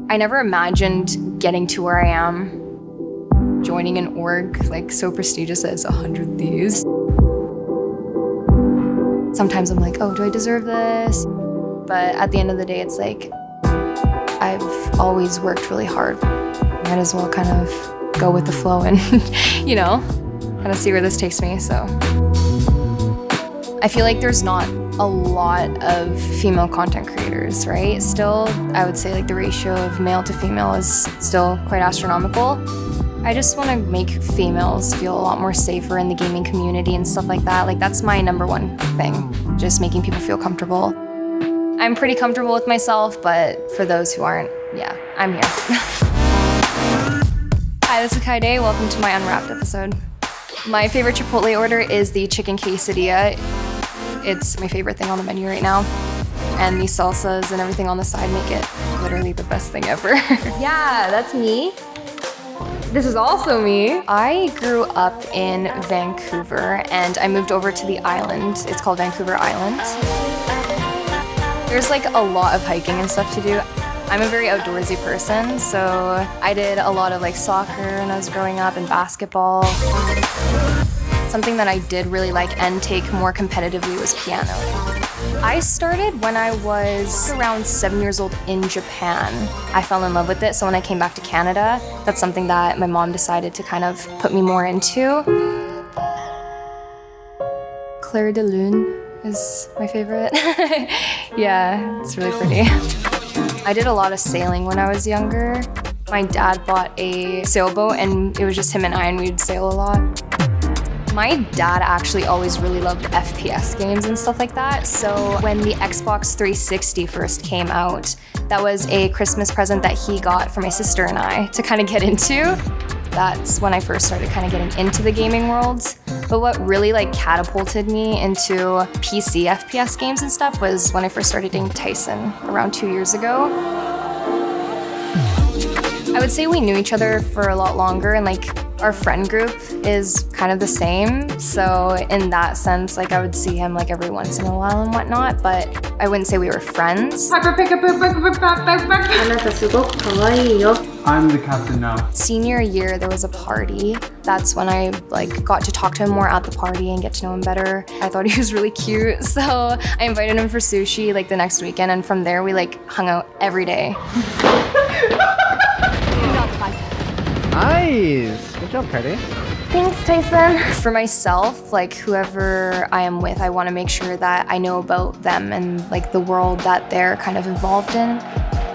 I never imagined getting to where I am, joining an org like so prestigious as 100 Thieves. Sometimes I'm like, oh, do I deserve this? But at the end of the day, it's like, I've always worked really hard. Might as well kind of go with the flow and, you know, kind of see where this takes me, so. I feel like there's not a lot of female content creators, right? Still, I would say like the ratio of male to female is still quite astronomical. I just want to make females feel a lot more safer in the gaming community and stuff like that. Like that's my number one thing, just making people feel comfortable. I'm pretty comfortable with myself, but for those who aren't, yeah, I'm here. Hi, this is Kyedae. Welcome to my Unwrapped episode. My favorite Chipotle order is the chicken quesadilla. It's my favorite thing on the menu right now. And the salsas and everything on the side make it literally the best thing ever. Yeah, that's me. This is also me. I grew up in Vancouver and I moved over to the island. It's called Vancouver Island. There's like a lot of hiking and stuff to do. I'm a very outdoorsy person, so I did a lot of like soccer when I was growing up and basketball. Something that I did really like and take more competitively was piano. I started when I was around 7 years old in Japan. I fell in love with it, so when I came back to Canada, that's something that my mom decided to kind of put me more into. Clair de Lune is my favorite. Yeah, it's really pretty. I did a lot of sailing when I was younger. My dad bought a sailboat and it was just him and I, and we'd sail a lot. My dad actually always really loved FPS games and stuff like that. So when the Xbox 360 first came out, that was a Christmas present that he got for my sister and I to kind of get into. That's when I first started kind of getting into the gaming world. But what really like catapulted me into PC FPS games and stuff was when I first started dating Tyson around 2 years ago. I would say we knew each other for a lot longer, and like our friend group is kind of the same. So in that sense, like I would see him like every once in a while and whatnot, but I wouldn't say we were friends. I'm the captain now. Senior year, there was a party. That's when I like got to talk to him more at the party and get to know him better. I thought he was really cute, so I invited him for sushi like the next weekend, and from there we like hung out every day. Nice! Good job, Kyedae. Thanks, Tyson. For myself, like whoever I am with, I want to make sure that I know about them and like the world that they're kind of involved in.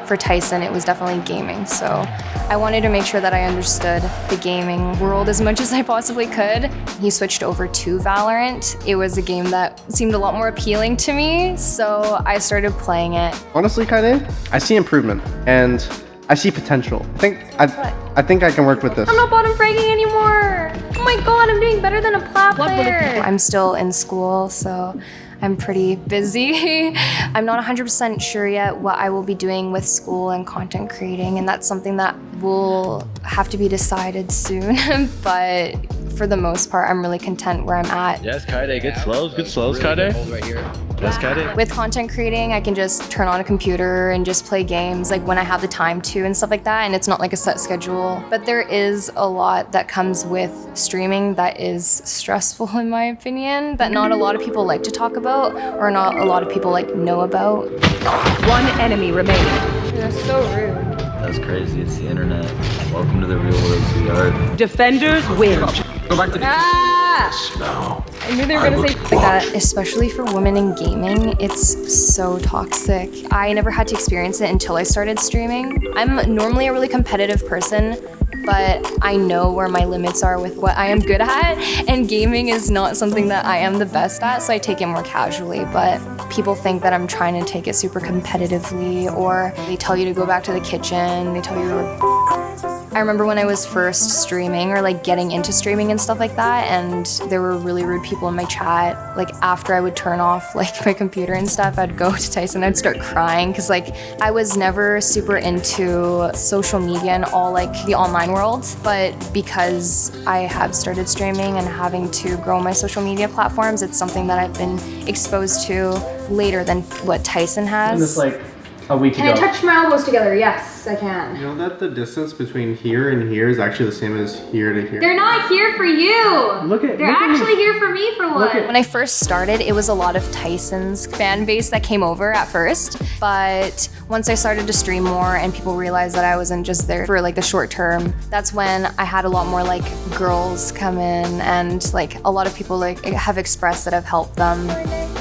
For Tyson, it was definitely gaming, so I wanted to make sure that I understood the gaming world as much as I possibly could. He switched over to Valorant. It was a game that seemed a lot more appealing to me, so I started playing it. Honestly, Kyedae, I see improvement and I see potential. I think I can work with this. I'm not bottom fragging anymore. Oh my god, I'm doing better than a plat player. I'm still in school, so I'm pretty busy. I'm not 100% sure yet what I will be doing with school and content creating, and that's something that will have to be decided soon. But for the most part, I'm really content where I'm at. Yes, Kyedae, good slows, Kyedae. Right here. Yes, Kyedae. With content creating, I can just turn on a computer and just play games like when I have the time to and stuff like that, and it's not like a set schedule. But there is a lot that comes with streaming that is stressful in my opinion, that not a lot of people like to talk about or not a lot of people like know about. One enemy remaining. They're so rude. That's crazy, it's the internet. Welcome to the real world, sweetheart. Defenders win. Go back to the I knew they were gonna say like that. Especially for women in gaming, it's so toxic. I never had to experience it until I started streaming. I'm normally a really competitive person, but I know where my limits are with what I am good at, and gaming is not something that I am the best at, so I take it more casually. But people think that I'm trying to take it super competitively, or they tell you to go back to the kitchen, they tell you I remember when I was first streaming or like getting into streaming and stuff like that, and there were really rude people in my chat. Like after I would turn off like my computer and stuff, I'd go to Tyson, I'd start crying because like I was never super into social media and all like the online world, but because I have started streaming and having to grow my social media platforms, it's something that I've been exposed to later than what Tyson has. this like a week Can I ago. touch my elbows together? Yes, I can. You know that the distance between here and here is actually the same as here to here? They're not here for you. Look at- They're look at actually me. here for me for Look once. at- When I first started, it was a lot of Tyson's fan base that came over at first. But once I started to stream more and people realized that I wasn't just there for like the short term, that's when I had a lot more like girls come in, and like a lot of people like have expressed that I've helped them.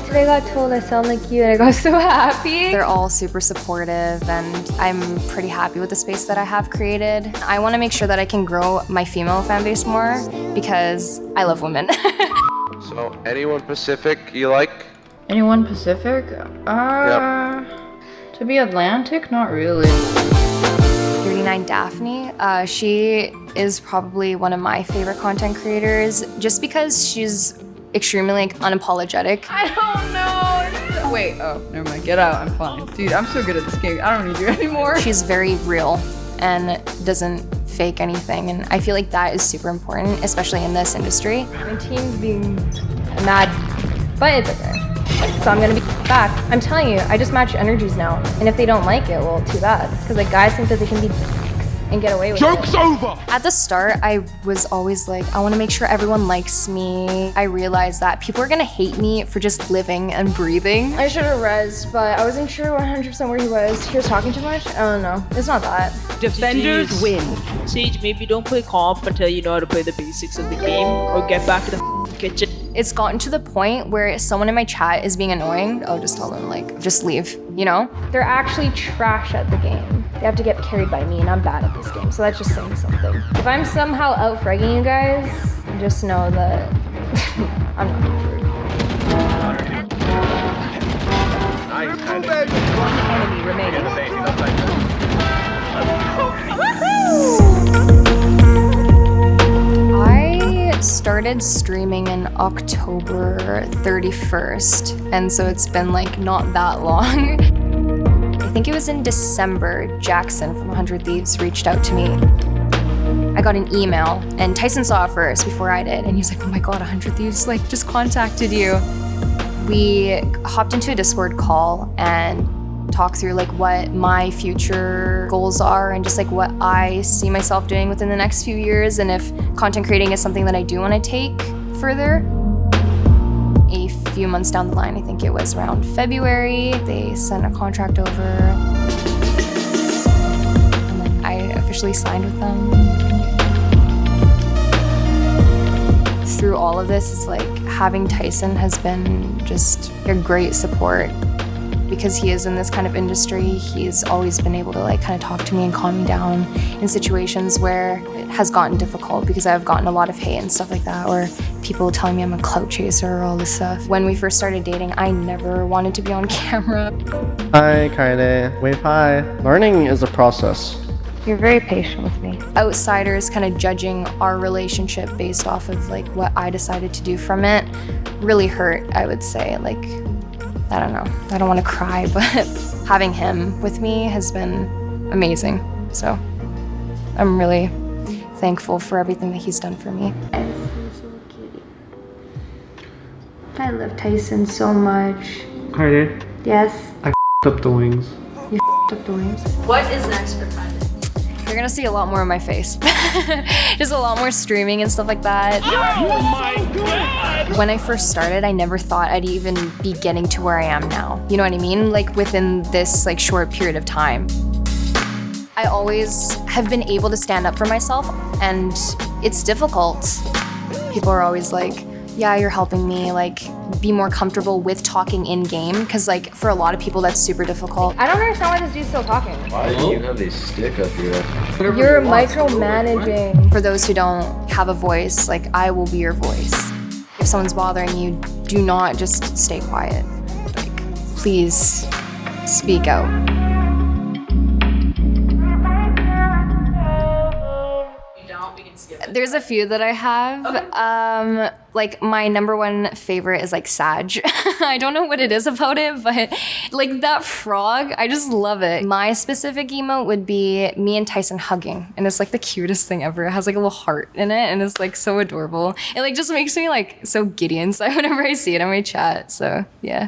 Today I got told I sound like you and I got so happy. They're all super supportive, and I'm pretty happy with the space that I have created. I want to make sure that I can grow my female fan base more because I love women. So, anyone Pacific you like? Anyone Pacific? To be Atlantic? Not really. 39 Daphne, she is probably one of my favorite content creators just because she's extremely like unapologetic. I don't know. Wait, oh, never mind. Get out. I'm fine. Dude, I'm so good at this game. I don't need you anymore. She's very real and doesn't fake anything, and I feel like that is super important, especially in this industry. My team's being mad, but it's okay. So I'm gonna be back. I'm telling you, I just match energies now. And if they don't like it, well, too bad. Because like guys think that they can be and get away with it. At the start, I was always like, I want to make sure everyone likes me. I realized that people are gonna hate me for just living and breathing. I should have rezzed, but I wasn't sure 100% where he was. He was talking too much? Oh no, it's not that. Defenders win. Sage, maybe don't play comp until you know how to play the basics of the game, or get back to the kitchen. It's gotten to the point where if someone in my chat is being annoying, I'll just tell them like, just leave, you know? They're actually trash at the game. They have to get carried by me and I'm bad at this game, so that's just saying something. If I'm somehow out-fragging you guys, just know that I'm not good. Enemy remaining. I started streaming in October 31st, and so it's been like not that long. I think it was in December, Jackson from 100 Thieves reached out to me. I got an email, and Tyson saw it first before I did, and he was like, oh my god, 100 Thieves like just contacted you. We hopped into a Discord call and talked through like what my future goals are and just like what I see myself doing within the next few years, and if content creating is something that I do want to take further. A few months down the line, I think it was around February, they sent a contract over, and then I officially signed with them. Through all of this, it's like having Tyson has been just a great support. Because he is in this kind of industry, he's always been able to like kind of talk to me and calm me down in situations where it has gotten difficult, because I've gotten a lot of hate and stuff like that, or people telling me I'm a clout chaser or all this stuff. When we first started dating, I never wanted to be on camera. Hi, Kyedae. Wave hi. Learning is a process. You're very patient with me. Outsiders kind of judging our relationship based off of like what I decided to do from it really hurt, I would say. Like, I don't know, I don't want to cry, but having him with me has been amazing. So I'm really thankful for everything that he's done for me. I love Tyson so much. Kyedae, Yes, I up the wings. you up the wings. What is next for Kyedae? You're gonna see a lot more of my face. Just a lot more streaming and stuff like that. Oh my god! When I first started, I never thought I'd even be getting to where I am now. You know what I mean? Like within this like short period of time. I always have been able to stand up for myself, and it's difficult. People are always like, yeah, you're helping me like be more comfortable with talking in game, because like for a lot of people that's super difficult. I don't understand why this dude's still talking. Why do you have a stick up your ass? You're micromanaging. For those who don't have a voice, like I will be your voice. If someone's bothering you, do not just stay quiet. Like, please speak out. There's a few that I have. Like my number one favorite is like Sag. I don't know what it is about it, but like that frog, I just love it. My specific emote would be me and Tyson hugging, and it's like the cutest thing ever. It has like a little heart in it, and it's like so adorable. It like just makes me like so giddy inside whenever I see it in my chat. So yeah.